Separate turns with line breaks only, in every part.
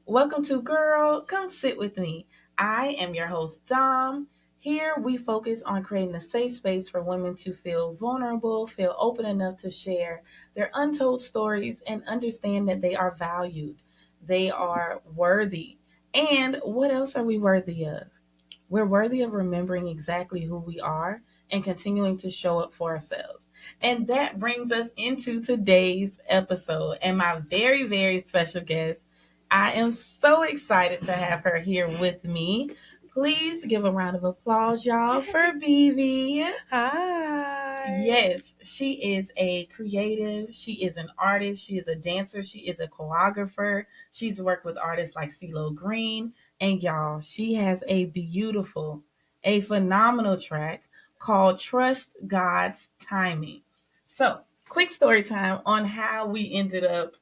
Welcome to Girl, Come Sit With Me. I am your host, Dom. Here we focus on creating a safe space for women to feel vulnerable, feel open enough to share their untold stories, and understand that they are valued, they are worthy. And what else are we worthy of? We're worthy of remembering exactly who we are and continuing to show up for ourselves. And that brings us into today's episode and my very, very special guest. I am so excited to have her here with me. Please give a round of applause, y'all, for BeBe.
Hi.
Yes, she is a creative. She is an artist. She is a dancer. She is a choreographer. She's worked with artists like CeeLo Green. And y'all, she has a phenomenal track called Trust God's Timing. So, quick story time on how we ended up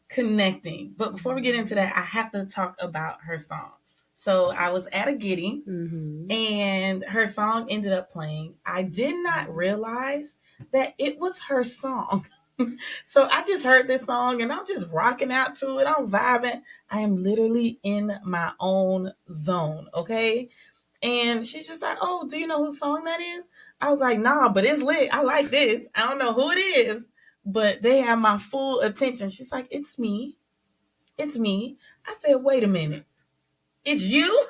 connecting. But before we get into that, I have to talk about her song. So I was at a giddy and her song ended up playing. I did not realize that it was her song. So I just heard this song and I'm just rocking out to it. I'm vibing. I am literally in my own zone, okay? And she's just like, "Oh, do you know whose song that is?" I was like, "Nah, but it's lit. I like this. I don't know who it is, but they have my full attention." She's like, "It's me. It's me." I said, "Wait a minute. It's you?"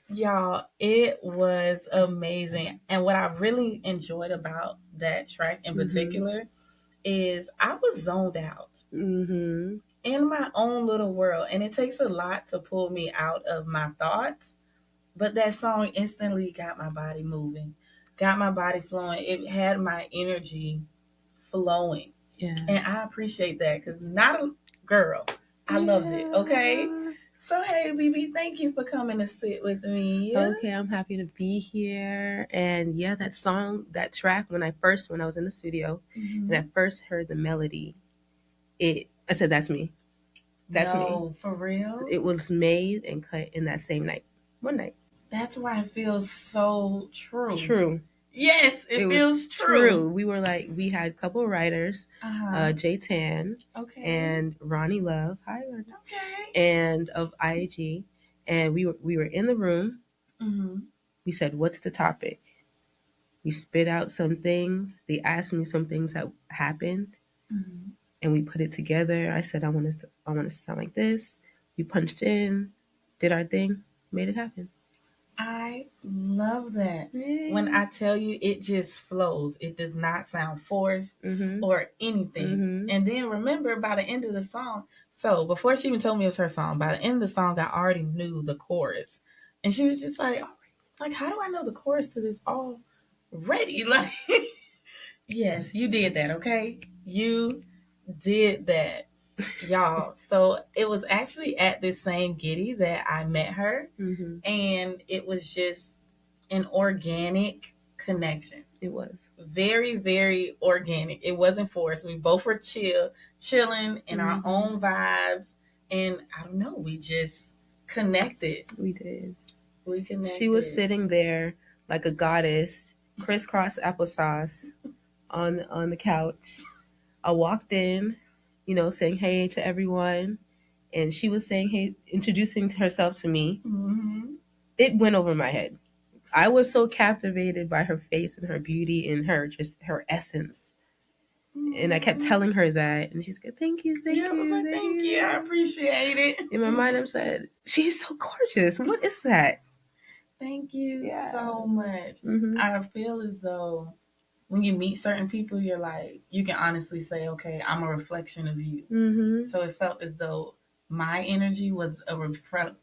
Y'all, it was amazing. And what I really enjoyed about that track in particular is I was zoned out in my own little world. And it takes a lot to pull me out of my thoughts. But that song instantly got my body moving, got my body flowing. It had my energy flowing. Yeah. And I appreciate that because not a girl. I loved it. Okay. So, hey, BeBe, thank you for coming to sit with me.
Okay, I'm happy to be here. And yeah, that song, that track, when I was in the studio and I first heard the melody, I said, that's me. That's me.
For real?
It was made and cut in that same night. One night.
That's why it feels so true.
True.
Yes, it feels true.
We had a couple of writers, Jay Tan and Ronnie Love. Hi, Ronnie.
Okay.
And of IAG. And we were in the room. We said, what's the topic? We spit out some things. They asked me some things that happened. And we put it together. I said, I want it to sound like this. We punched in, did our thing, made it happen.
I love that. When I tell you, it just flows. It does not sound forced or anything. And then remember, by the end of the song, so before she even told me it was her song, by the end of the song, I already knew the chorus. And she was just like, how do I know the chorus to this already? Like, yes, you did that, okay? You did that. Y'all, so it was actually at this same giddy that I met her, and it was just an organic connection.
It was
very, very organic. It wasn't forced. We both were chilling in our own vibes, and I don't know, we just connected.
We did.
We connected.
She was sitting there like a goddess, crisscross applesauce on the couch. I walked in, saying hey to everyone. And she was saying hey, introducing herself to me. It went over my head. I was so captivated by her face and her beauty and her essence. And I kept telling her that. And she's like, thank you.
Thank you. I appreciate it.
In my mind, I said, she's so gorgeous. What is that?
Thank you so much. I feel as though when you meet certain people, you're like, you can honestly say, okay, I'm a reflection of you. So it felt as though my energy was a reflection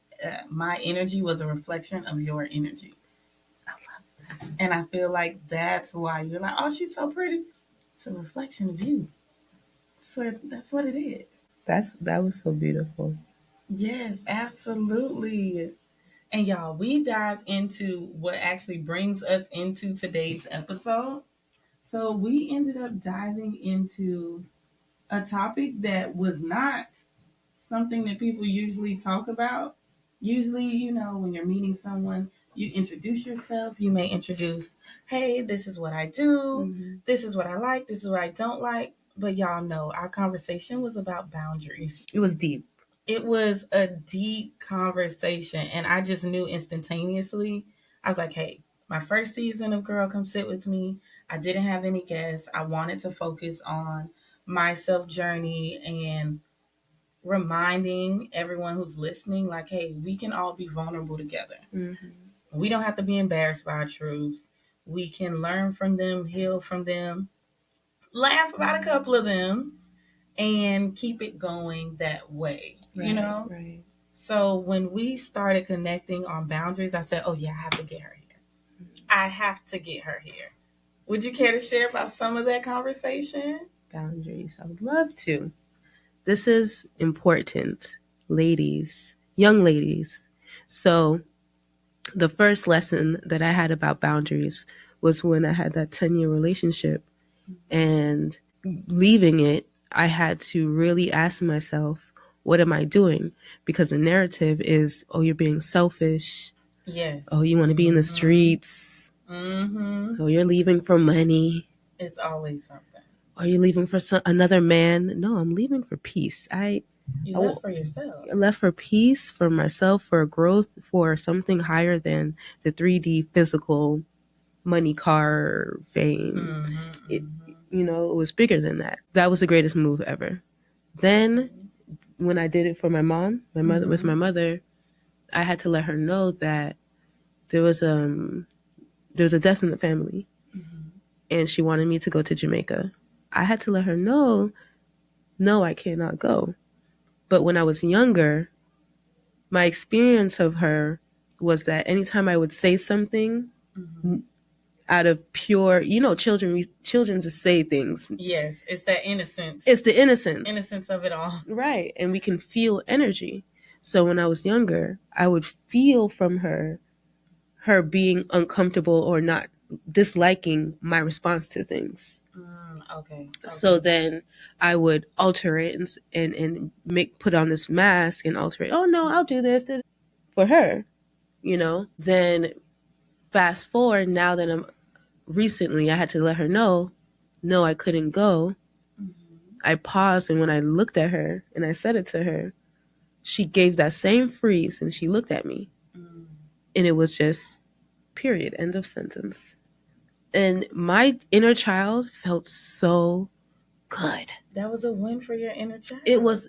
of your energy. I love that. And I feel like that's why you're like, oh, she's so pretty. It's a reflection of you. I swear, that's what it is.
That was so beautiful.
Yes, absolutely. And y'all, we dived into what actually brings us into today's episode. So we ended up diving into a topic that was not something that people usually talk about. Usually, when you're meeting someone, you introduce yourself. You may introduce, hey, this is what I do. This is what I like. This is what I don't like. But y'all know our conversation was about boundaries.
It was deep.
It was a deep conversation, and I just knew instantaneously. I was like, hey, my first season of Girl Come Sit With Me, I didn't have any guests. I wanted to focus on my self journey and reminding everyone who's listening, like, hey, we can all be vulnerable together. We don't have to be embarrassed by our truths. We can learn from them, heal from them, laugh about a couple of them, and keep it going that way, you know?
Right.
So when we started connecting on boundaries, I said, oh, yeah, I have to get her here. I have to get her here. Would you care to share about some of that conversation?
Boundaries. I would love to. This is important, ladies, young ladies. So, the first lesson that I had about boundaries was when I had that 10-year relationship, and leaving it, I had to really ask myself, what am I doing? Because the narrative is, oh, you're being selfish.
Yes.
Oh, you want to be in the streets. Oh, you're leaving for money.
It's always something.
Are you leaving for another man? No, I'm leaving for peace.
You left for yourself.
I left for peace, for myself, for growth, for something higher than the 3D physical money, car, fame. It was bigger than that. That was the greatest move ever. Then when I did it for my mom, with my mother, I had to let her know that there was a death in the family, and she wanted me to go to Jamaica. I had to let her know, no, I cannot go. But when I was younger, my experience of her was that anytime I would say something out of pure, children just say things.
Yes, it's that innocence.
It's the innocence.
Innocence of it all.
Right. And we can feel energy. So when I was younger, I would feel from her being uncomfortable or not disliking my response to things.
Okay.
So then I would alter it and put on this mask and alter it. Oh no, I'll do this for her, Then fast forward, now that recently I had to let her know, no, I couldn't go. I paused, and when I looked at her and I said it to her, she gave that same freeze and she looked at me. And it was just period, end of sentence. And my inner child felt so good.
That was a win for your inner child.
It was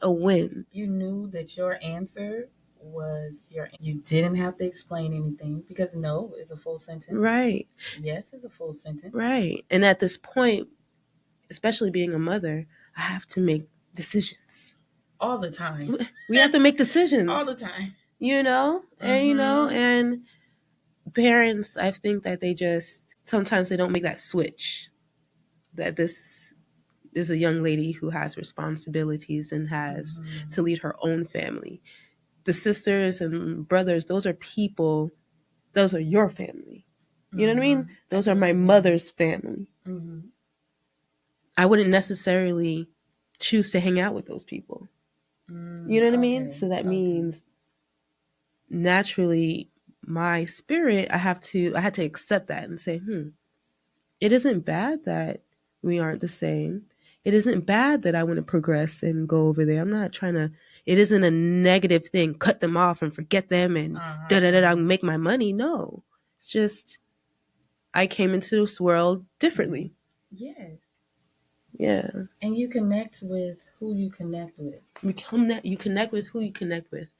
a win.
You knew that your answer was you didn't have to explain anything, because no is a full sentence.
Right.
Yes is a full sentence.
Right. And at this point, especially being a mother, I have to make decisions.
All the time.
We have to make decisions.
All the time.
And parents, I think that sometimes they don't make that switch. That this is a young lady who has responsibilities and has to lead her own family. The sisters and brothers, those are people, those are your family. You know what I mean? Those are my mother's family. I wouldn't necessarily choose to hang out with those people. You know what I mean? So that means naturally my spirit, I had to accept that and say, it isn't bad that we aren't the same. It isn't bad that I want to progress and go over there. I'm not trying to, it isn't a negative thing, cut them off and forget them and make my money. No, it's just, I came into this world differently.
Yes.
Yeah.
And you connect with who you connect with.
You connect with who you connect with.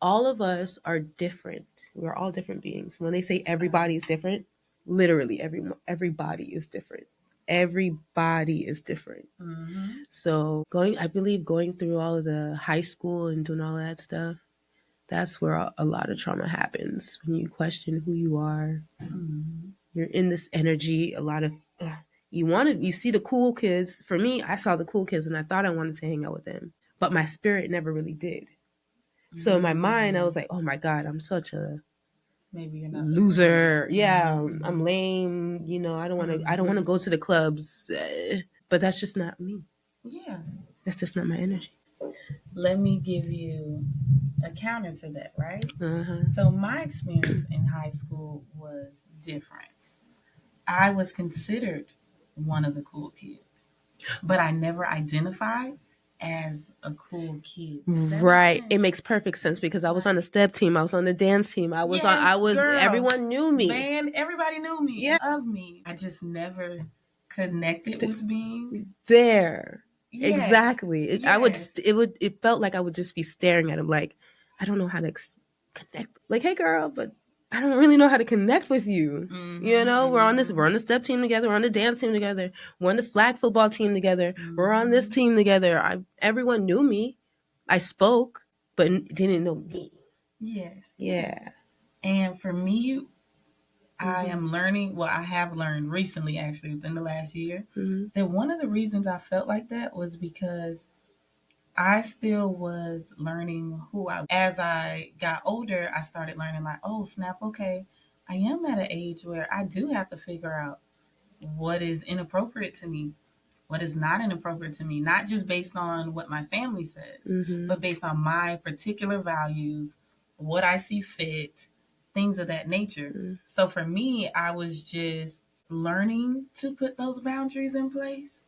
All of us are different. We're all different beings. When they say everybody is different, literally everybody is different. Everybody is different. So I believe going through all of the high school and doing all that stuff, that's where a lot of trauma happens. When you question who you are, you're in this energy. A lot of you see the cool kids. For me, I saw the cool kids and I thought I wanted to hang out with them, but my spirit never really did. So in my mind, I was like, oh my God, I'm such a
maybe you're not
loser. Yeah, I'm lame. I don't want to go to the clubs. But that's just not me.
Yeah.
That's just not my energy.
Let me give you a counter to that, right? So my experience in high school was different. I was considered one of the cool kids, but I never identified as a cool kid.
Right. It makes perfect sense because I was on the step team. I was on the dance team. Everyone knew me.
Man, everybody knew me.
Yeah.
Of me. I just never connected with being
there.
Yes.
Exactly.
Yes.
It felt like I would just be staring at him like, I don't know how to connect. Like, hey girl, but I don't really know how to connect with you. You know, we're on the step team together, we're on the dance team together, we're on the flag football team together, we're on this team together. Everyone knew me. I spoke, but didn't know me.
Yes.
Yeah.
And for me, I am learning, well, I have learned recently, actually, within the last year, that one of the reasons I felt like that was because I still was learning who I was. As I got older, I started learning, like, oh, snap, okay, I am at an age where I do have to figure out what is inappropriate to me, what is not inappropriate to me, not just based on what my family says, but based on my particular values, what I see fit, things of that nature. So for me, I was just learning to put those boundaries in place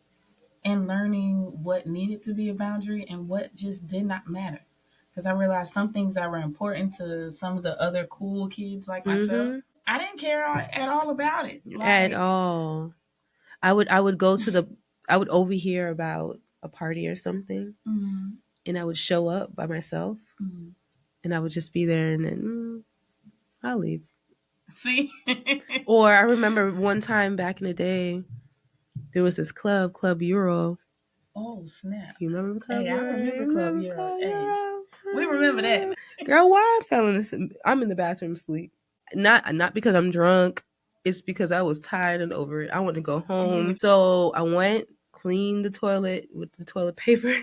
and learning what needed to be a boundary and what just did not matter. Because I realized some things that were important to some of the other cool kids like myself, I didn't care at all about it.
At all. I would go to I would overhear about a party or something, and I would show up by myself, and I would just be there, and then I'll leave.
See?
Or I remember one time back in the day, there was this Club Euro.
Oh, snap.
You remember Club
Euro? I remember Club Euro.
Euro?
We remember that.
Girl, why I fell in this? I'm in the bathroom asleep. Not because I'm drunk. It's because I was tired and over it. I want to go home. So I went, cleaned the toilet with the toilet paper.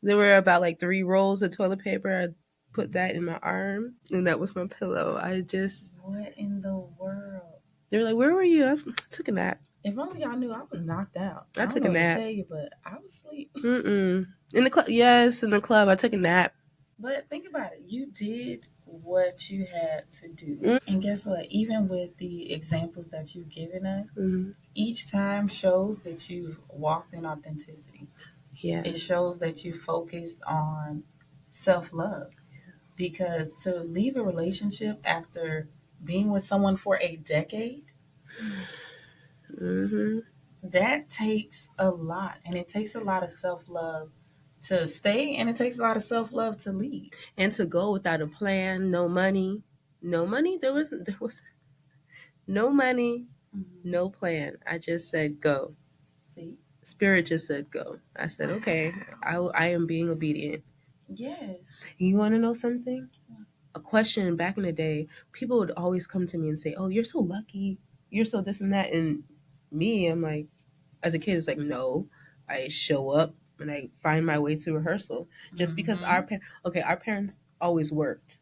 There were about like 3 rolls of toilet paper. I put that in my arm, and that was my pillow.
What in the world?
They were like, "Where were you?" I took a nap.
If only y'all knew I was knocked out.
I took a nap.
To tell you, but I was asleep.
In the club, yes, in the club, I took a nap.
But think about it. You did what you had to do. And guess what? Even with the examples that you've given us, each time shows that you've walked in authenticity.
Yeah.
It shows that you focused on self-love. Because to leave a relationship after being with someone for a decade, that takes a lot. And it takes a lot of self-love to stay, and it takes a lot of self-love to leave.
And to go without a plan, no money. There was no money, no plan. I just said go.
See?
Spirit just said go. I said, okay, I am being obedient.
Yes.
You want to know something? A question back in the day, people would always come to me and say, oh, you're so lucky. You're so this and that. And me, I'm like, as a kid, it's like, no, I show up and I find my way to rehearsal. Just because our parents always worked.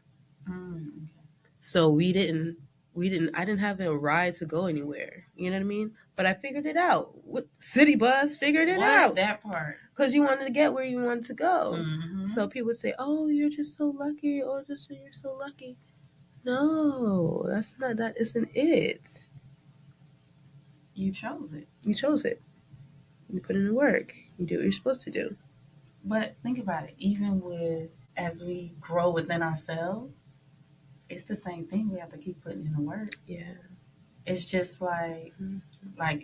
So I didn't have a ride to go anywhere. You know what I mean? But I figured it out. City bus figured it out.
That part.
Because you wanted to get where you wanted to go. So people would say, oh, you're just so lucky. Oh, you're so lucky. No, that isn't it.
You chose it.
You chose it. You put in the work. You do what you're supposed to do.
But think about it. Even as we grow within ourselves, it's the same thing. We have to keep putting in the work.
Yeah.
It's just like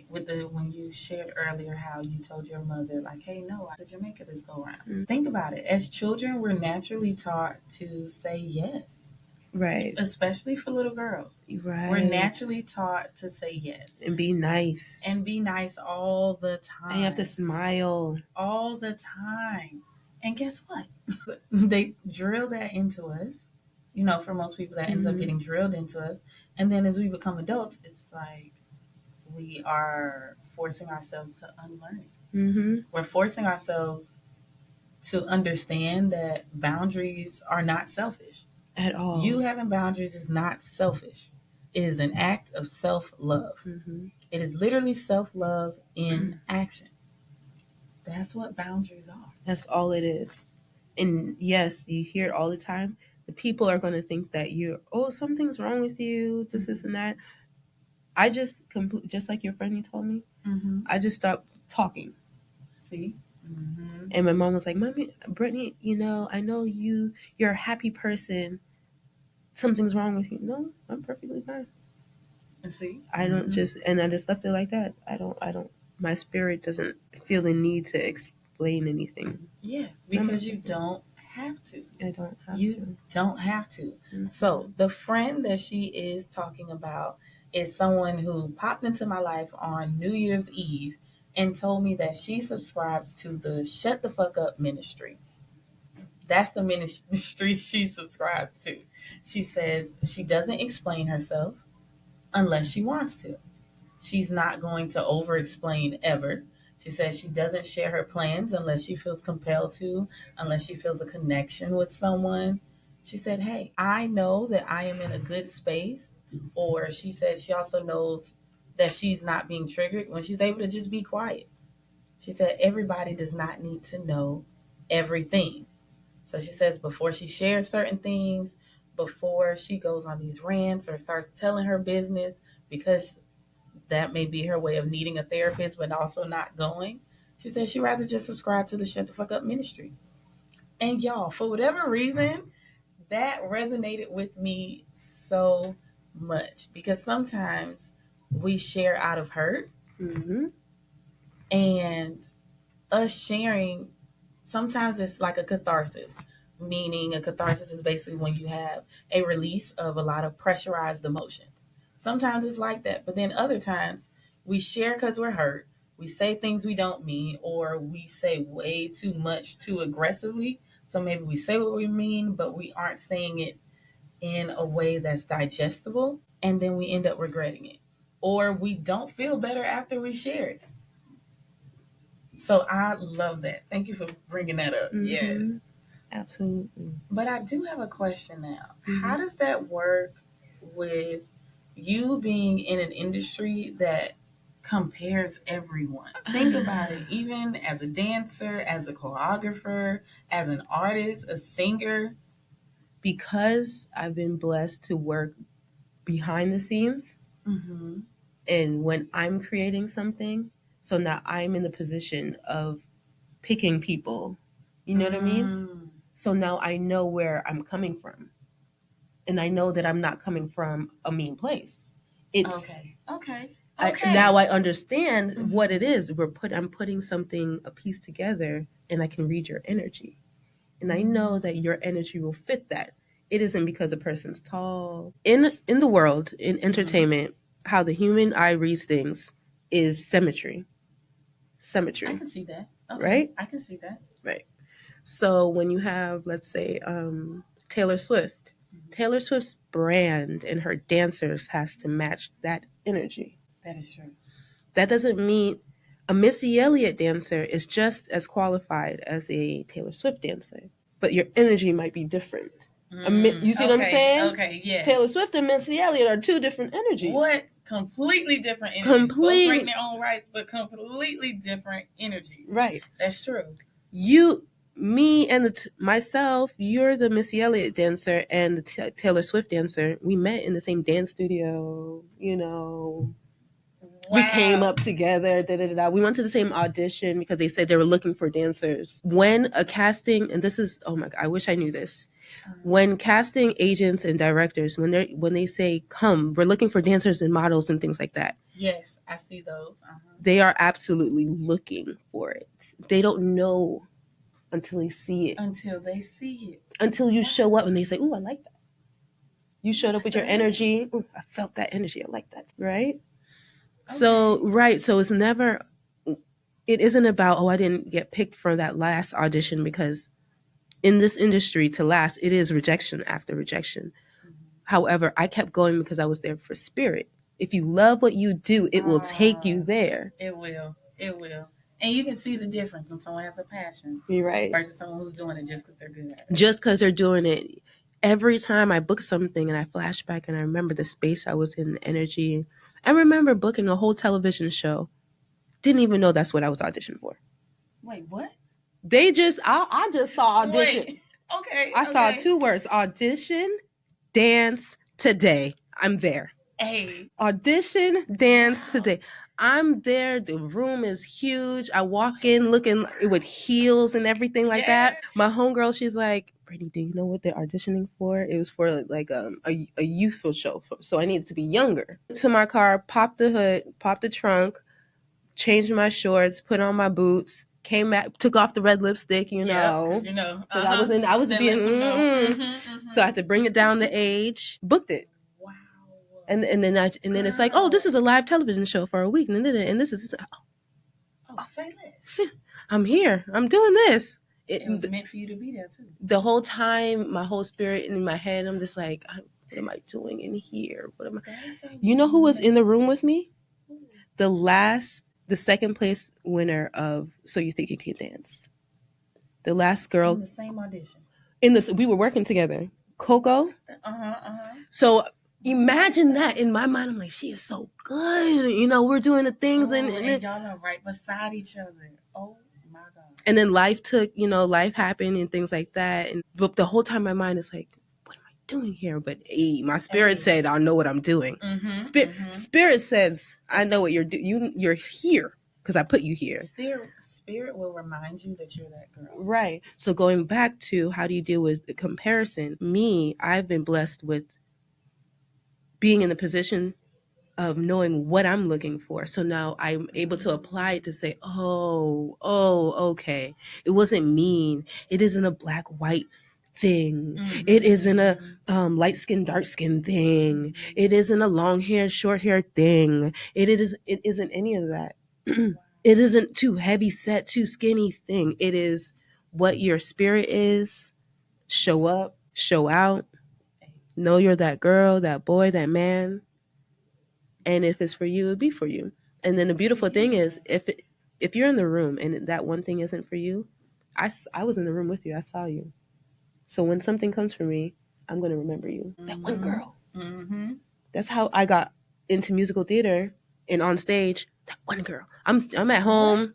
when you shared earlier how you told your mother, like, hey, no, I to Jamaica this go around. Think about it. As children, we're naturally taught to say yes.
Right.
Especially for little girls.
Right.
We're naturally taught to say yes.
And be nice.
And be nice all the time.
And you have to smile.
All the time. And guess what? They drill that into us. You know, for most people, that ends up getting drilled into us. And then as we become adults, it's like we are forcing ourselves to unlearn it. We're forcing ourselves to understand that boundaries are not selfish.
At all.
You having boundaries is not selfish. It is an act of self-love. It is literally self-love in action. That's what boundaries are.
That's all it is. And yes, you hear it all the time. The people are going to think that something's wrong with you, this and that. I just like your friend you told me, I just stopped talking.
See? Mm-hmm.
And my mom was like, "Mommy, Brittany, I know you're a happy person. Something's wrong with you." No, I'm perfectly fine.
See,
I don't just, and I just left it like that. I don't. My spirit doesn't feel the need to explain anything.
yes, because you don't have to.
I don't have
You
to.
don't have to.
Mhm.
So the friend that she is talking about is someone who popped into my life on New Year's Eve and told me that she subscribes to the Shut the Fuck Up ministry. That's the ministry she subscribes to. She says she doesn't explain herself unless she wants to. She's not going to over explain ever. She says she doesn't share her plans unless she feels compelled to, unless she feels a connection with someone. She said, "Hey, I know that I am in a good space." Or she said she also knows that she's not being triggered when she's able to just be quiet. She said, "Everybody does not need to know everything." So she says before she shares certain things, before she goes on these rants or starts telling her business, because that may be her way of needing a therapist, but also not going. She said she'd rather just subscribe to the Shut the Fuck Up ministry. And y'all, for whatever reason, that resonated with me so much because sometimes we share out of hurt,
Mm-hmm.
and us sharing, sometimes it's like a catharsis, meaning a catharsis is basically when you have a release of a lot of pressurized emotions. Sometimes it's like that, but then other times we share because we're hurt. We say things we don't mean, or we say way too much too aggressively. So maybe we say what we mean, but we aren't saying it in a way that's digestible, and then we end up regretting it. Or we don't feel better after we share it. So I love that. Thank you for bringing that up.
Mm-hmm.
Yes.
Absolutely.
But I do have a question now.
Mm-hmm.
How does that work with you being in an industry that compares everyone? Think about it. Even as a dancer, as a choreographer, as an artist, a singer.
Because I've been blessed to work behind the scenes,
Mm-hmm.
and when I'm creating something, so now I'm in the position of picking people. You know what I mean? So now I know where I'm coming from. And I know that I'm not coming from a mean place. It's
Okay. Okay.
now I understand
Mhm.
what it is. I'm putting something, a piece together, and I can read your energy. And I know that your energy will fit that. It isn't because a person's tall. In the world, in entertainment, how the human eye reads things is symmetry.
I
Symmetry,
can see that. Okay.
right?
I can see that.
Right. So when you have, let's say, Taylor Swift, Taylor Swift's brand and her dancers has to match that energy.
That is true.
That doesn't mean a Missy Elliott dancer is just as qualified as a Taylor Swift dancer, but your energy might be different. You see what I'm saying?
Okay, yes.
Taylor Swift and Missy Elliott are two different energies.
What? Completely different energies. Both
Completely.
great in their own rights, but completely different energies.
Right.
That's true.
Me and myself, you're the Missy Elliott dancer and the Taylor Swift dancer. We met in the same dance studio,
Wow.
We came up together. Da, da, da, da. We went to the same audition because they said they were looking for dancers. When a casting, and this is, oh my God, I wish I knew this. When casting agents and directors, when they say, "Come, we're looking for dancers and models and things like that."
Yes, I see those.
They are absolutely looking for it. They don't know until they see it.
Until they see it.
Until you show up and they say, "Ooh, I like that." You showed up with your energy. Ooh, I felt that energy. I like that. Right? Okay. So, right. So it's never, it isn't about, oh, I didn't get picked for that last audition, because in this industry, to last, it is rejection after rejection. However, I kept going because I was there for spirit. If you love what you do, it will take you there.
It will. It will. And you can see the difference when someone has a passion.
You're right.
Versus someone who's doing it just because they're good at it.
Just because they're doing it. Every time I book something and I flash back and I remember the space I was in, the energy. I remember booking a whole television show. Didn't even know that's what I was auditioning for.
Wait, what?
I just saw audition.
Wait. Okay.
I saw 2 words: audition, dance, today. I'm there.
Hey.
Audition, dance, today. I'm there. The room is huge. I walk in looking with heels and everything like that. My homegirl, she's like, Brittany, do you know what they're auditioning for? It was for like a youthful show. So I needed to be younger. To my car, popped the hood, popped the trunk, changed my shorts, put on my boots, came back, took off the red lipstick, because I was being, so I had to bring it down the age, booked it.
Wow.
And then it's like, oh, this is a live television show for a week, and this is
say this.
I'm here. I'm doing this.
It was meant for you to be there too.
The whole time, my whole spirit in my head, I'm just like, what am I doing in here? What am I? You know who was in the room with me? The second place winner of So You Think You Can Dance. The last girl
in the same audition.
We were working together. Coco. So imagine that in my mind. I'm like, she is so good. We're doing the things
and y'all are right beside each other. Oh my God.
And then life happened and things like that. But the whole time my mind is like, what am I doing here? But my spirit said, I know what I'm doing. Spirit says, I know what you're doing. You're here because I put you here.
Spirit will remind you that you're that girl.
Right. So going back to how do you deal with the comparison? I've been blessed with being in the position of knowing what I'm looking for. So now I'm able to apply it to say, okay. It wasn't mean. It isn't a black, white thing. It isn't a light skin, dark skin thing. It isn't a long hair, short hair thing. It isn't any of that. It isn't too heavy set, too skinny thing. It is what your spirit is. Show up, show out. Know you're that girl, that boy, that man. And if it's for you, it'll be for you. And then the beautiful thing is, if you're in the room and that one thing isn't for you, I was in the room with you. I saw you. So when something comes for me, I'm going to remember you. That one girl. That's how I got into musical theater and on stage. That one girl. I'm at home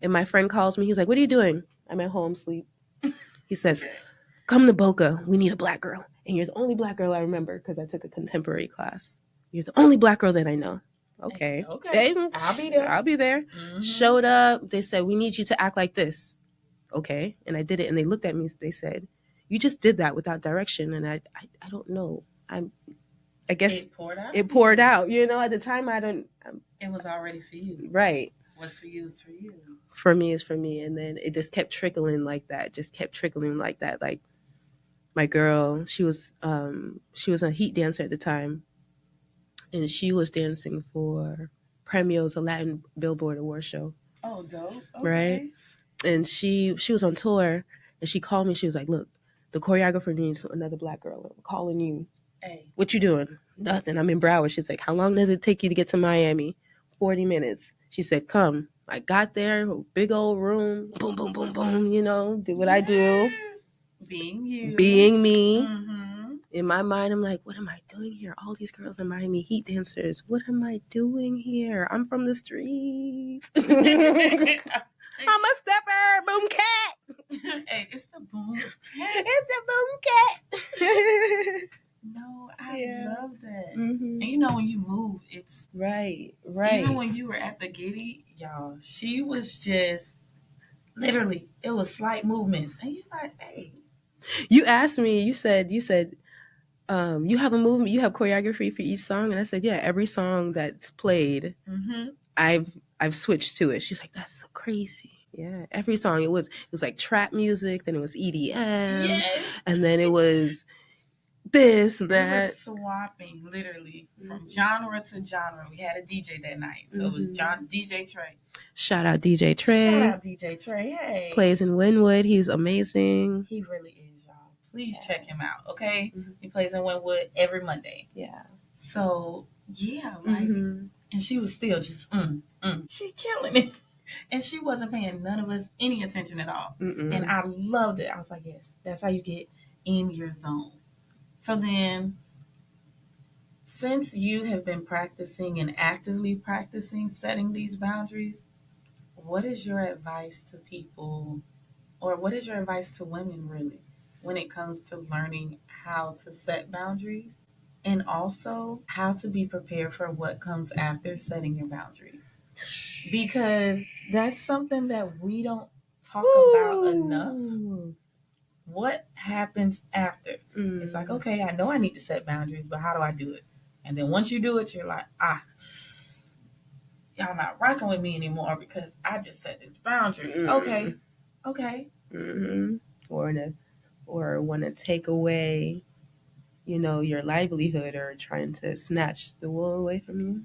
and my friend calls me. He's like, what are you doing? I'm at home, sleep. He says, come to Boca. We need a black girl. And you're the only black girl I remember because I took a contemporary class. You're the only black girl that I know. Okay. I'll be there. Showed up. They said, we need you to act like this. Okay. And I did it. And they looked at me. They said, you just did that without direction. And I don't know. I guess it poured out. At the time,
it was already for you.
Right.
What's for you is for you.
For me is for me. And then it just kept trickling like that. Like my girl, she was a heat dancer at the time. And she was dancing for Premios, a Latin Billboard award show.
Oh, dope. Okay.
Right? And she was on tour, and she called me. She was like, look, the choreographer needs another black girl. I'm calling you.
Hey.
What you doing? Nothing. I'm in Broward. She's like, how long does it take you to get to Miami? 40 minutes. She said, come. I got there, big old room, boom, boom, boom, boom, do what I do.
Being you.
Being me. In my mind, I'm like, what am I doing here? All these girls are Miami Heat dancers. What am I doing here? I'm from the streets. I'm a stepper, boom cat.
Hey, it's the boom cat.
It's the boom cat.
No, I love that. And when you move, it's
right.
Even when you were at the Giddy, y'all, she was just literally, it was slight movements. And you're like, hey.
You asked me, you said, you have a movement, you have choreography for each song, and I said, yeah, every song that's played, I've switched to it. She's like, that's so crazy. Yeah, every song it was like trap music, then it was EDM, and then it was this, that.
It was swapping literally from genre to genre. We had a DJ that night, so it was DJ Trey.
Shout out DJ Trey.
Hey,
plays in Wynwood. He's amazing.
He really is, y'all. Please check him out, okay? He plays in Wynwood every Monday.
Yeah.
So and she was still just she killing it. And she wasn't paying none of us any attention at all. And I loved it. I was like, yes, that's how you get in your zone. So then, since you have been practicing and actively practicing setting these boundaries, what is your advice to people, or what is your advice to women really, when it comes to learning how to set boundaries and also how to be prepared for what comes after setting your boundaries? because that's something that we don't talk about enough. What happens after? It's like, okay, I know I need to set boundaries, but how do I do it? And then once you do it, you're like, y'all not rocking with me anymore because I just set this boundary. Okay.
Or want to take away, your livelihood, or trying to snatch the wool away from you.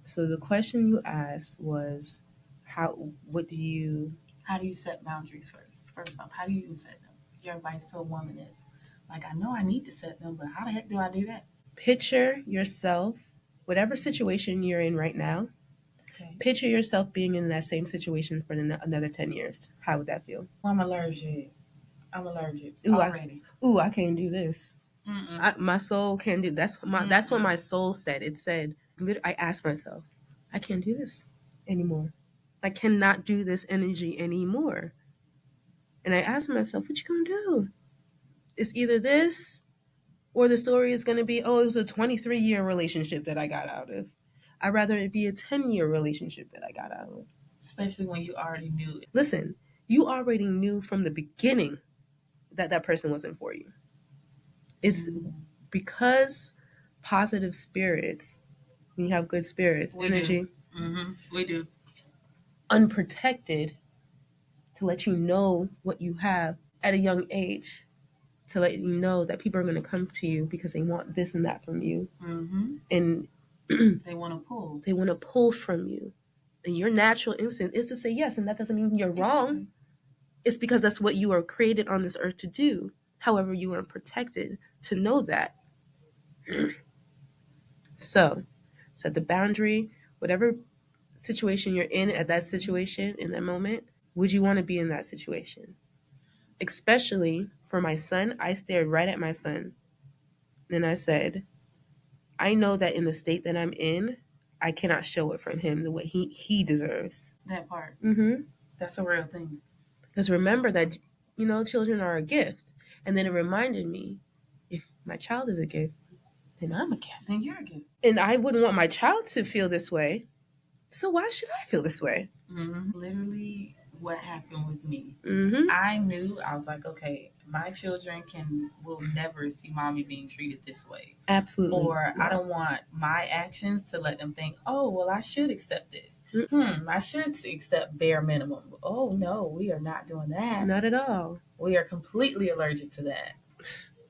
So the question you asked was, how do you
set boundaries first? First off, how do you set them? Your advice to a woman is like, I know I need to set them, but how the heck do I do that?
Picture yourself, whatever situation you're in right now, picture yourself being in that same situation for another 10 years. How would that feel?
I'm allergic already.
I can't do this. My soul can't do that's what my soul said. It said, I asked myself, I can't do this anymore. I cannot do this energy anymore. And I asked myself, what you gonna do? It's either this, or the story is gonna be, oh, it was a 23-year relationship that I got out of. I'd rather it be a 10-year relationship that I got out of.
Especially when you already knew it.
Listen, you already knew from the beginning that person wasn't for you. It's because positive spirits, when you have good spirits, energy,
we do,
unprotected, to let you know what you have at a young age, to let you know that people are going to come to you because they want this and that from you. And
they want
to pull from you. And your natural instinct is to say yes, and that doesn't mean you're wrong. It's because that's what you are created on this earth to do. However, you are protected to know that. So, set the boundary, whatever situation you're in at that situation, in that moment, would you want to be in that situation? Especially for my son, I stared right at my son and I said, I know that in the state that I'm in, I cannot show it from him the way he deserves.
That part.
That's a real thing. Because remember that, children are a gift. And then it reminded me, if my child is a gift, then I'm a gift.
Then you're a gift.
And I wouldn't want my child to feel this way. So why should I feel this way?
Literally what happened with me. I knew, I was like, okay, my children will never see mommy being treated this way.
Absolutely.
Or I don't want my actions to let them think, oh, well, I should accept this. I should accept bare minimum. Oh, no, we are not doing that.
Not at all.
We are completely allergic to that.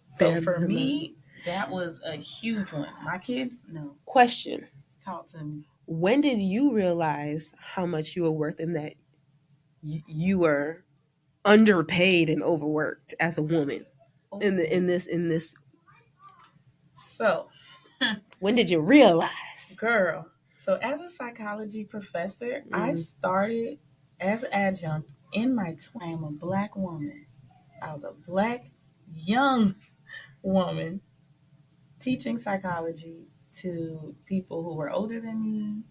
So for me, that was a huge one. My kids, no.
Question.
Talk to me.
When did you realize how much you were worth and that you were underpaid and overworked as a woman in this?
So,
when did you realize?
Girl, so as a psychology professor, I started as an adjunct in my 20s. I am a black woman. I was a black young woman teaching psychology to people who were older than me.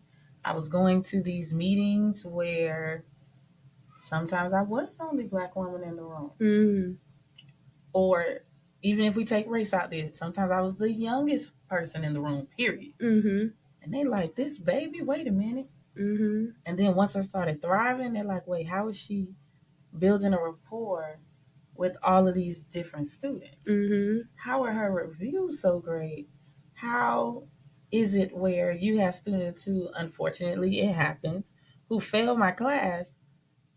I was going to these meetings where sometimes I was the only black woman in the room. Or even if we take race out there, sometimes I was the youngest person in the room, period. And they like, this baby, wait a minute. And then once I started thriving, they're like, wait, how is she building a rapport with all of these different students? How are her reviews so great? How is it where you have students who, unfortunately, it happens, who fail my class,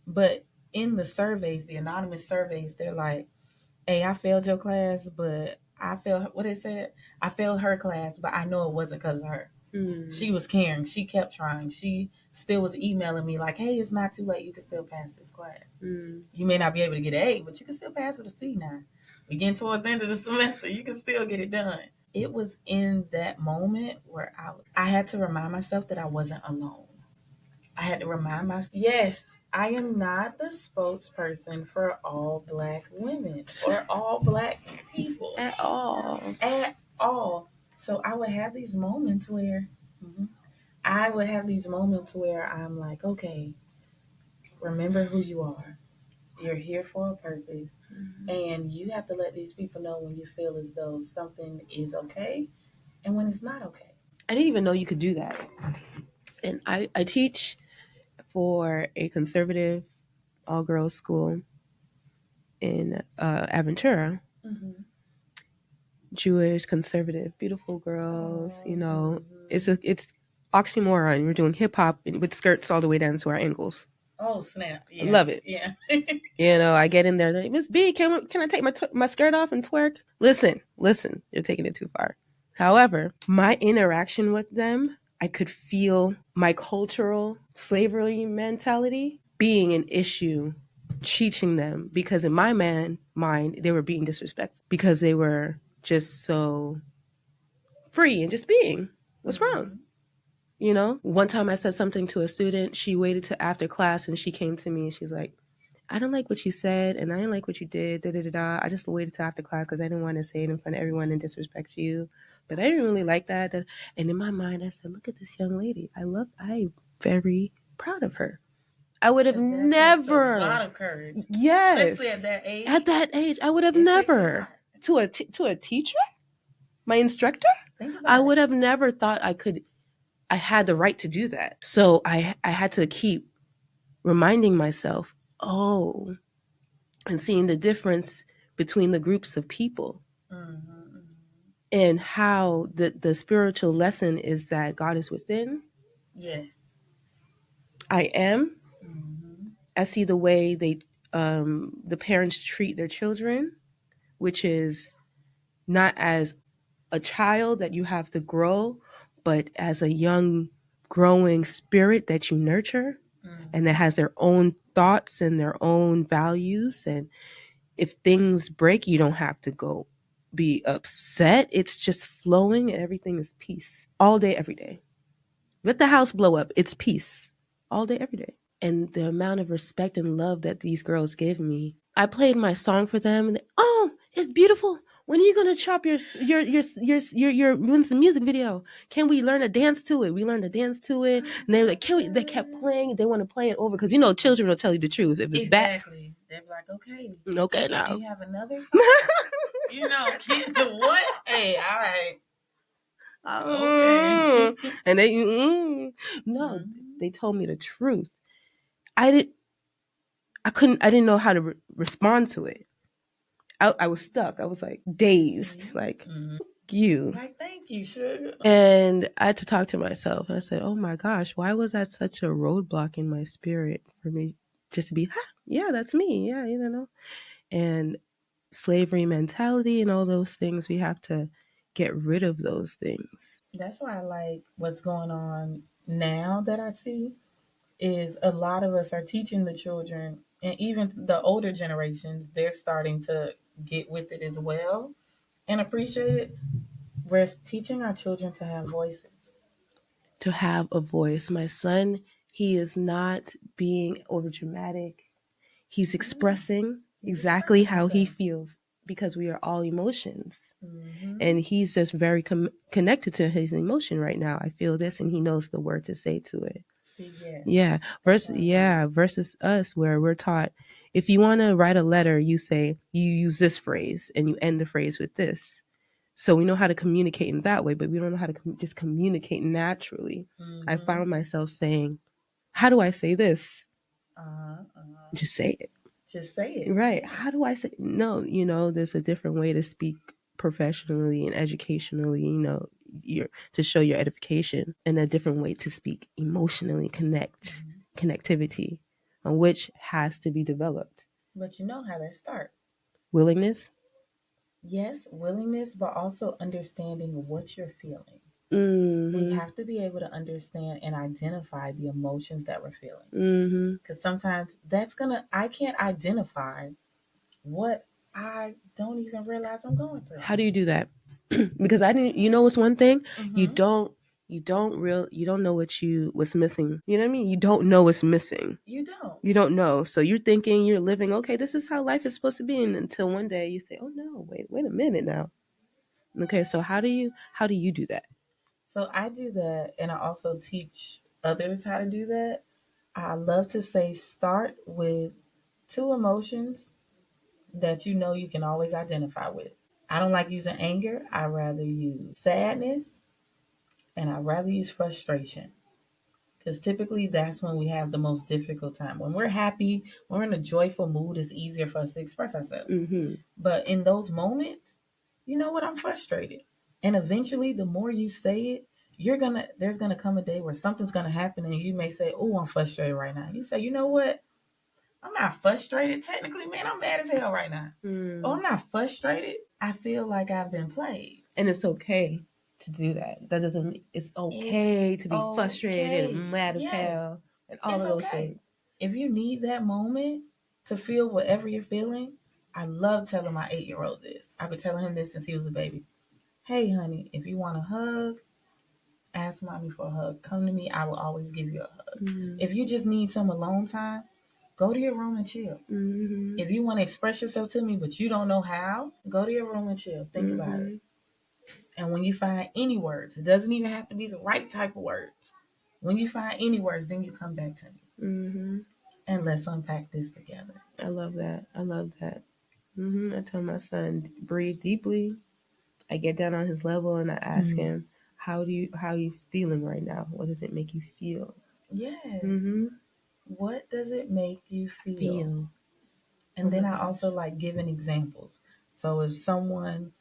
but in the surveys, the anonymous surveys, they're like, hey, I failed your class, but I failed, what it said? I failed her class, but I know it wasn't because of her. She was caring. She kept trying. She still was emailing me like, hey, it's not too late. You can still pass this class. You may not be able to get an A, but you can still pass with a C now. We're getting towards the end of the semester. You can still get it done. It was in that moment where I had to remind myself that I wasn't alone. I had to remind myself, yes, I am not the spokesperson for all black women or all black people.
At all.
At all. So I would have these moments where I'm like, okay, remember who you are. You're here for a purpose. And you have to let these people know when you feel as though something is okay and when it's not okay.
I didn't even know you could do that. And I teach for a conservative all girls school in Aventura.
Mm-hmm.
Jewish, conservative, beautiful girls. You know,
Mm-hmm.
it's oxymoron. We're doing hip hop with skirts all the way down to our ankles.
Oh snap!
I
Yeah,
love it.
yeah.
You know, I get in there, like, Miss B, can I take my skirt off and twerk? Listen, you're taking it too far. However, my interaction with them, I could feel my cultural slavery mentality being an issue teaching them because in my mind they were being disrespectful because they were just so free and just being. What's wrong?
Mm-hmm.
You know, one time I said something to a student, she waited to after class and she came to me and she's like, I don't like what you said and I didn't like what you did. Da, da, da, da. I just waited till after class because I didn't want to say it in front of everyone and disrespect you. But I
Oh
didn't really
snap!
like that. And in my mind, I said, look at this young lady. I'm very proud of her. I would have
Because that takes a lot
never,
of courage, especially at
yes,
that
at
age.
that age, I would have
It takes a
never,
lot.
to a teacher, my instructor,
Think
I
about
would
it.
have never thought I had the right to do that. So I had to keep reminding myself, oh, and seeing the difference between the groups of people
Mm-hmm.
and how the spiritual lesson is that God is within.
Yes.
I am.
Mm-hmm.
I see the way the parents treat their children, which is not as a child that you have to grow, but as a young growing spirit that you nurture and that
Mm-hmm.
has their own thoughts and their own values. And if things break, you don't have to go be upset. It's just flowing and everything is peace all day, every day. Let the house blow up. It's peace all day, every day. And the amount of respect and love that these girls give me. I played my song for them, and oh, it's beautiful. When are you gonna chop when's the music video? Can we learn to dance to it? We learned to dance to it, and they were like, "Can we?" They kept playing. They want to play it over because you know children will tell you the truth. If it's bad,
Exactly. They're like, okay,
okay,
can
now.
you have another song? You know, can what? Hey, all right. Okay.
And they no,
Mm-hmm.
they told me the truth. I did I didn't know how to respond to it. I was stuck. I was like dazed,
See?
like
Mm-hmm.
you.
Like, thank you, sugar.
And I had to talk to myself. I said, "Oh my gosh, why was that such a roadblock in my spirit for me just to be, yeah, that's me, yeah, you know." And slavery mentality and all those things, we have to get rid of those things.
That's why I like what's going on now that I see is a lot of us are teaching the children and even the older generations, they're starting to get with it as well and appreciate it. We're teaching our children to have voices.
To have a voice. My son, he is not being overdramatic. He's
Yeah,
expressing
he's
exactly
expressing
how he
himself.
feels because we are all emotions.
Mm-hmm.
And he's just very connected to his emotion right now. I feel this, and he knows the word to say to it.
See, yes,
Yeah,
that's what I like.
versus us where we're taught if you want to write a letter, you use this phrase and you end the phrase with this. So we know how to communicate in that way, but we don't know how to just communicate naturally. I
Mm-hmm.
found myself saying, "How do I say this?"
Uh-huh. Uh-huh.
Just say it.
Just say it.
Right.
Yeah.
How do I say no, you know, there's a different way to speak professionally and educationally, you know, to show your edification and a different way to speak emotionally,
Mm-hmm.
connectivity, which has to be developed.
But you know how that starts.
Willingness.
Yes, willingness, but also understanding what you're feeling. We
Mhm.
have to be able to understand and identify the emotions that we're feeling.
Mhm.
Because sometimes I can't identify what I don't even realize I'm going through.
How do you do that? Because I didn't, you know what's one thing? You
Mm-hmm.
don't you don't know what's missing. You know what I mean? You don't know what's missing.
You don't.
You don't know. So you're thinking you're living, okay, this is how life is supposed to be. And until one day you say, oh no, wait a minute now. Okay, so how do you do that?
So I do that, and I also teach others how to do that. I love to say start with two emotions that you know you can always identify with. I don't like using anger. I rather use sadness and I rather use frustration. because typically that's when we have the most difficult time. When we're happy, when we're in a joyful mood, it's easier for us to express ourselves.
Mm-hmm.
But in those moments, you know what? I'm frustrated. And eventually, the more you say it, there's gonna come a day where something's gonna happen, and you may say, "Oh, I'm frustrated right now." You say, "You know what? I'm not frustrated. Technically, man, I'm mad as hell right now. Oh, I'm not frustrated. I feel like I've been played."
And it's okay to do that. That doesn't mean it's okay to be frustrated and mad as
Yes,
hell and all
it's
of those
okay.
things.
If you need that moment to feel whatever you're feeling, I love telling my 8-year old this. I've been telling him this since he was a baby. Hey, honey, if you want a hug, ask mommy for a hug. Come to me. I will always give you a hug.
Mm-hmm.
If you just need some alone time, go to your room and chill.
Mm-hmm.
If you want to express yourself to me, but you don't know how, go to your room and chill. Think about it. And when you find any words, it doesn't even have to be the right type of words. When you find any words, then you come back to me.
Mm-hmm.
And let's unpack this together.
I love that. I love that. I tell my son, breathe deeply. I get down on his level and I ask him, how are you feeling right now? What does it make you feel?
Yes. What does it make you feel? And then I also like giving examples. So if someone,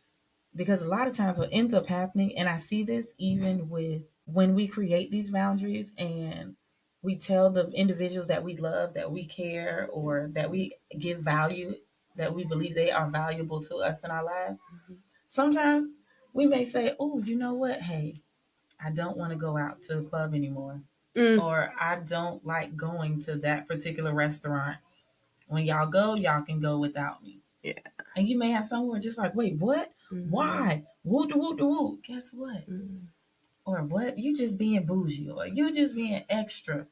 because a lot of times what ends up happening, and I see this even with when we create these boundaries and we tell the individuals that we love, that we care, or that we give value, that we believe they are valuable to us in our life. Sometimes we may say, "Oh, you know what? Hey, I don't want to go out to the club anymore." Or I don't like going to that particular restaurant. When y'all go, y'all can go without me.
Yeah.
And you may have someone just like, wait, what? Why? Woo de woo de woo. Guess what? Or what? You just being bougie, or you just being extra.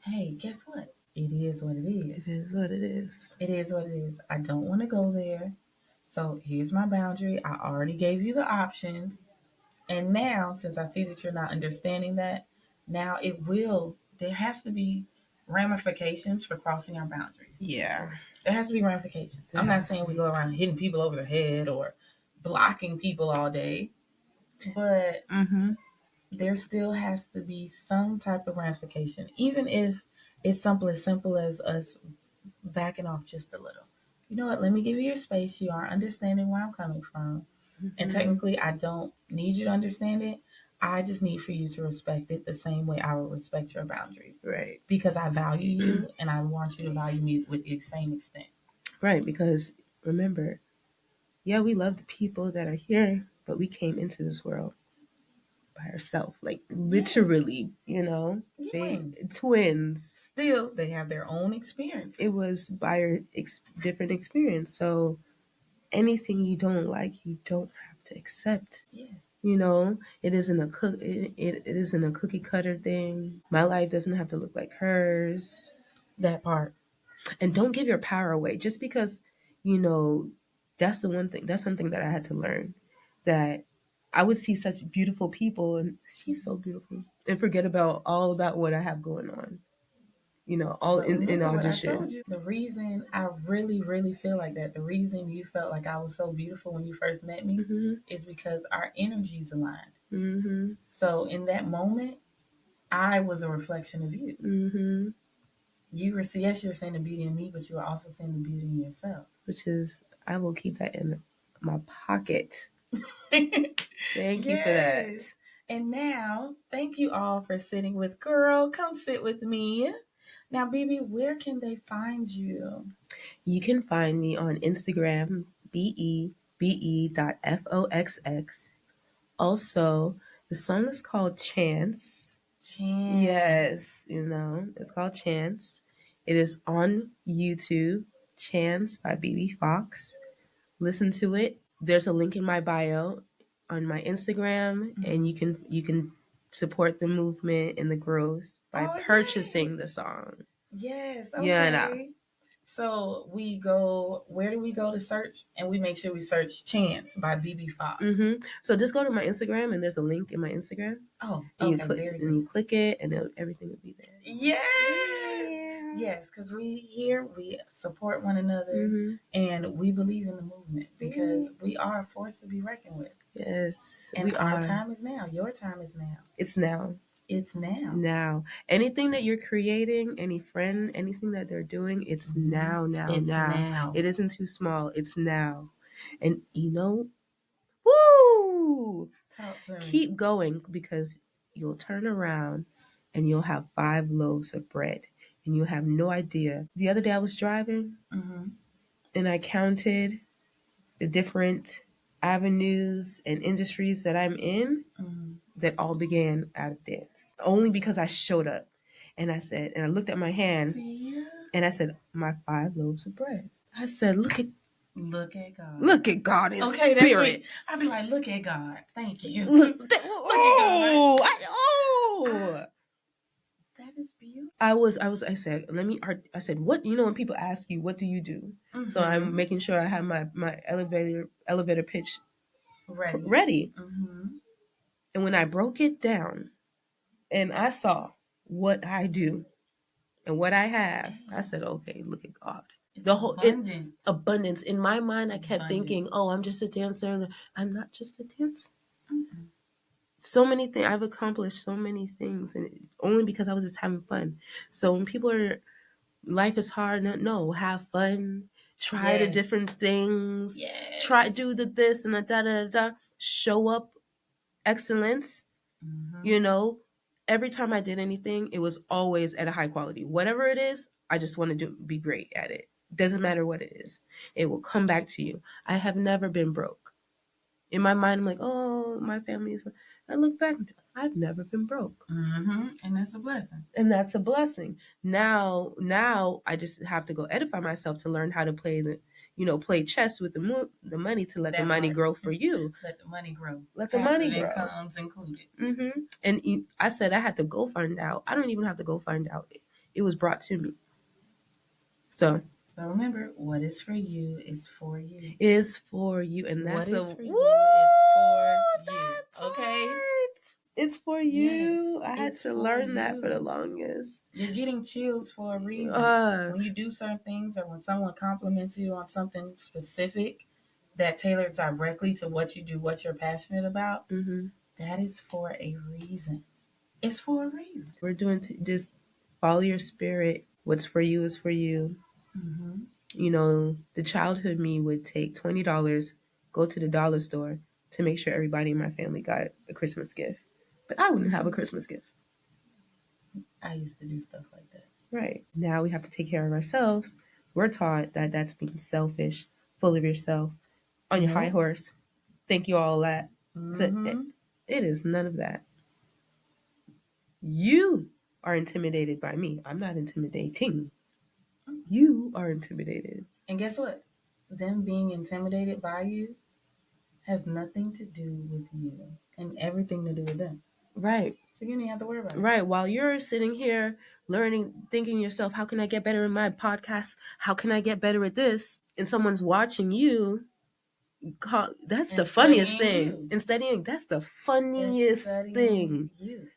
Hey, guess what? It is what it is.
It is what it is.
It is what it is. I don't want to go there. So here's my boundary. I already gave you the options. And now, since I see that you're not understanding that, now there has to be ramifications for crossing our boundaries.
Yeah.
There has to be ramifications. I'm not saying we go around hitting people over the head or blocking people all day, but there still has to be some type of ramification, even if it's simple as us backing off just a little. You know what? Let me give you your space. You are understanding where I'm coming from. And technically, I don't need you to understand it. I just need for you to respect it the same way I will respect your boundaries.
Right.
Because I value you and I want you to value me with the same extent.
Right. Because remember, yeah, we love the people that are here, but we came into this world by ourselves. Like literally, twins.
Still, they have their own experience.
It was by your different experience. So anything you don't like, you don't have to accept.
Yes.
It isn't it isn't a cookie cutter thing. My life doesn't have to look like hers.
That part.
And don't give your power away just because, that's the one thing. That's something that I had to learn. That I would see such beautiful people and she's so beautiful and forget all about what I have going on. All in audition.
I told you, the reason I really, really feel like that, the reason you felt like I was so beautiful when you first met me is because our energies aligned. So in that moment, I was a reflection of you. You were, yes, you're seeing the beauty in me, but you were also seeing the beauty in yourself.
Which is, I will keep that in my pocket. Thank you for that.
And now, thank you all for sitting with Girl. Come sit with me. Now, BeBe, where can they find you?
You can find me on Instagram, BeBe.foxx. Also, the song is called Chance.
Chance.
Yes, it's called Chance. It is on YouTube, Chance by BeBe Fox. Listen to it. There's a link in my bio on my Instagram, and you can support the movement and the growth by purchasing the song.
Yes. Okay. Yeah, so where do we go to search? And we make sure we search Chance by BeBe Fox.
So just go to my Instagram and there's a link in my Instagram.
Oh,
and
okay.
You click it and everything will be there.
Yes. Yes, because we support one another and we believe in the movement because we are a force to be reckoned with.
Yes,
and our time is now. Your time is now.
It's now.
It's now.
Now. Anything that you're creating, any friend, anything that they're doing, it's now.
It's now.
It isn't too small. It's now. And woo!
Talk to me.
Keep going, because you'll turn around and you'll have 5 loaves of bread and you'll have no idea. The other day I was driving and I counted the different avenues and industries that I'm in that all began out of dance. Only because I showed up and I said, and I looked at my hand and I said, my 5 loaves of bread. I said, look at God. Look at God in spirit.
I'd be like, look at God. Thank you. Look at God. That is beautiful.
I said, I said, what, when people ask you, what do you do? So I'm making sure I have my elevator pitch ready. And when I broke it down and I saw what I do and what I have, I said, okay, look at God. The whole abundance. In my mind, I kept thinking, oh, I'm just a dancer. I'm not just a dancer. So many things. I've accomplished so many things, and only because I was just having fun. So when people are, life is hard, no, have fun. Try the different things. Try, do the this and the da. Show up excellence. Every time I did anything, it was always at a high quality. Whatever it is, I just want to be great at it. Doesn't matter what it is. It will come back to you. I have never been broke. In my mind, I'm like, oh, my family is. I look back, I've never been broke.
And that's a blessing.
Now I just have to go edify myself to learn how to play play chess with the money, to let the money grow for you.
Let the money grow.
Let the money grow.
Incomes included.
And I said I had to go find out. I don't even have to go find out. It was brought to me. So
remember, what is for you is for you.
Is for you, and that's
what is for you is for you. Okay.
It's for you. Yes, I had to learn that for the longest.
You're getting chills for a reason. When you do certain things, or when someone compliments you on something specific that tailors directly to what you do, what you're passionate about, that is for a reason. It's for a reason.
We're doing just follow your spirit. What's for you is for you. The childhood me would take $20, go to the dollar store to make sure everybody in my family got a Christmas gift. But I wouldn't have a Christmas gift.
I used to do stuff like that.
Right. Now we have to take care of ourselves. We're taught that that's being selfish, full of yourself, on your high horse. Think you all that. So it is none of that. You are intimidated by me. I'm not intimidating. You are intimidated.
And guess what? Them being intimidated by you has nothing to do with you and everything to do with them.
Right.
So you don't have to worry about it.
Right. While you're sitting here learning, thinking to yourself, how can I get better in my podcast? How can I get better at this? And someone's watching you. That's the funniest thing. And studying, that's the funniest thing.
You.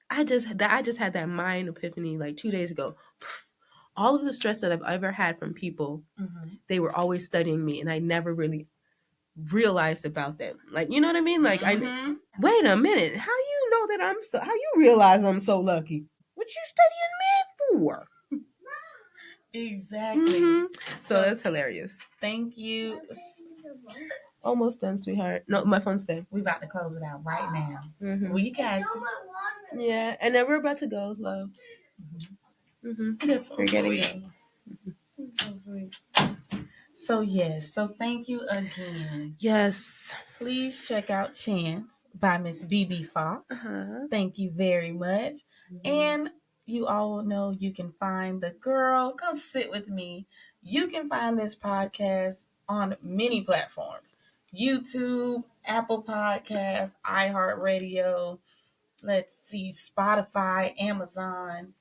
I just had that mind epiphany like 2 days ago. All of the stress that I've ever had from people, they were always studying me, and I never really realized about them. Like, you know what I mean? Like, I wait a minute. How you know that how you realize I'm so lucky? What you studying me for?
Exactly.
So that's hilarious.
Thank you.
Almost done, sweetheart. No, my phone's dead.
We're about to close it out right now. We got you.
Yeah, and then we're about to go, love.
That's so sweet. So sweet. So yes, so thank you again.
Yes.
Please check out Chance by Miss BeBe Fox. Thank you very much. And you all know you can find the girl. Come sit with me. You can find this podcast on many platforms. YouTube, Apple Podcasts, iHeartRadio. Let's see, Spotify, Amazon.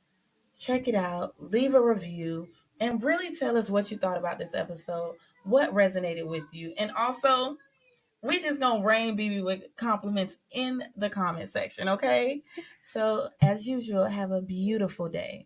Check it out. Leave a review. And really tell us what you thought about this episode. What resonated with you. And also, we just gonna rain BeBe with compliments in the comment section, okay? So, as usual, have a beautiful day.